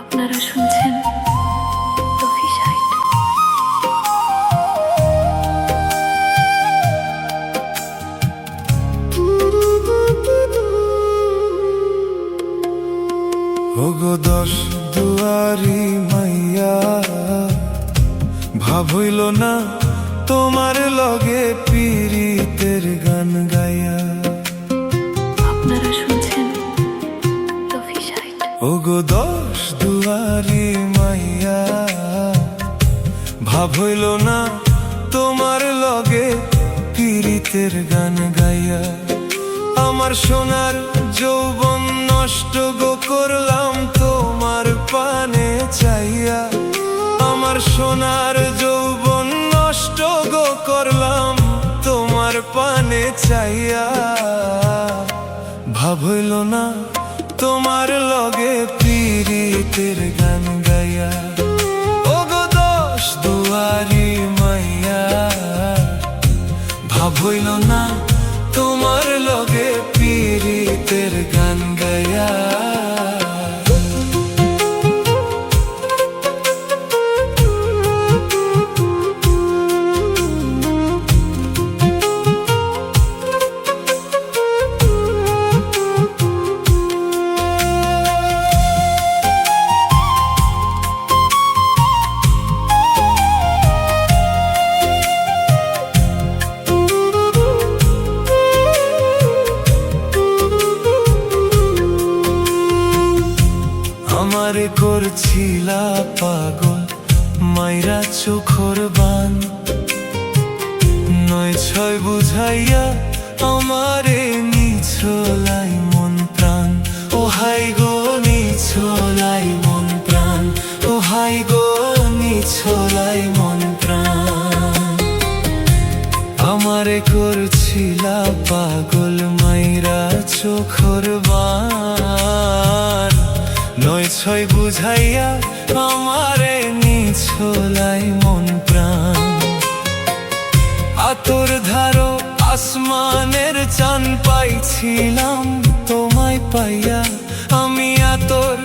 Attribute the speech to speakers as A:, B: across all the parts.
A: আপনারা শুনছেন রফি সাইড।
B: ওগো দশ দুয়ারি মাইয়া, ভাব হইল না তোমার লগে পীড়িতের গান গাইয়া।
A: আপনারা শুনছেন রফি সাইড।
B: ওগো দশ দুয়ারি মাইয়া, ভাব হইল না তোমার লগে পীড়িতের গান গাইয়া। আমার সোনার যৌবন নষ্ট গো করলাম তোমার পানে চাইয়া। আমার সোনার যৌবন নষ্ট গো করলাম তোমার পানে চাইয়া। ভাব হইল না তোমার লগে পীড়িতের গান গাইয়া। ওগো দশ দুয়ারি মাইয়া, ভাব হইল না তোমার লগে পীড়িতের গান গাইয়া। আমারে করছিলা পাগল মাইরা চোখর বান। নয় ছয় বুঝাইয়া আমারে নিছলাই মন প্রাণ। ও হাই গো নিছলাই মন প্রাণ, ও হাই গো নিছলাই মন প্রাণ। আমারে করছিলা পাগল মাইরা চোখর বান। নয় ছয় বুঝাইয়া আমারে নিছলাই মন প্রাণ। আতর ধারো আসমানের চান পাইছিলাম তোমায় পাইয়া। আমি আতর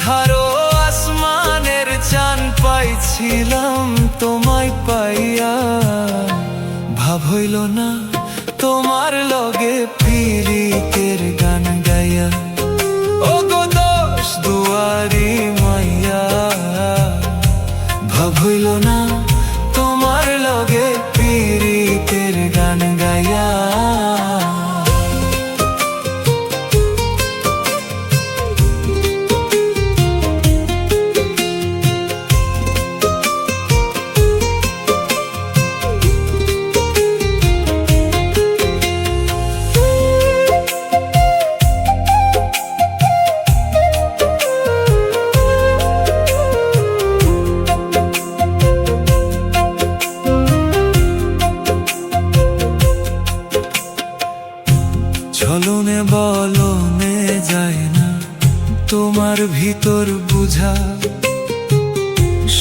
B: ধারো আসমানের চান পাইছিলাম তোমায় পাইয়া। ভাব হইল না তোমার লগে পীড়িতের গান গাইয়া। ওগো দশ দুয়ারি মাইয়া, ভাব হইল না তোমার লগে পীড়িতের গান গাইয়া। চলনে বলনে যায় না তোমার ভিতর বুঝা।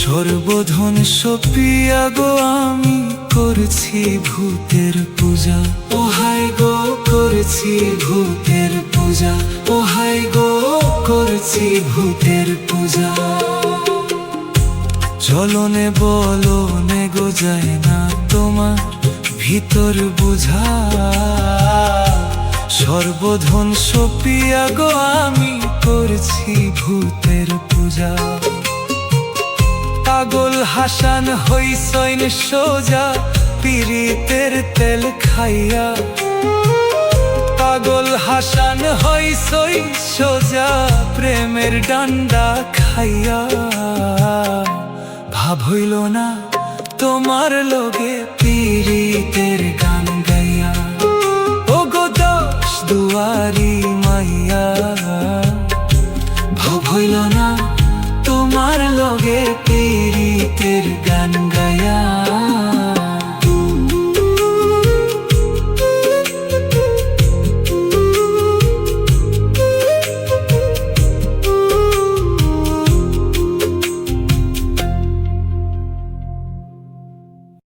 B: সর্বধন সপিয়া গো আমি করছি ভূতের পূজা। ও হাই গো করছি ভূতের পূজা, ও হাই গো করছি ভূতের পূজা। চলনে বলনে গো যায় না তোমার ভিতর বুঝা। সর্বধন সপিয়া গো আমি করছি ভূতের পূজা। পাগল হাসান হইসইন সোজা পীড়িতের তেল খাইয়া। পাগল হাসান হইসই সোজা প্রেমের ডান্ডা খাইয়া। ভাব হইল না তোমার লগে পীড়িতের গান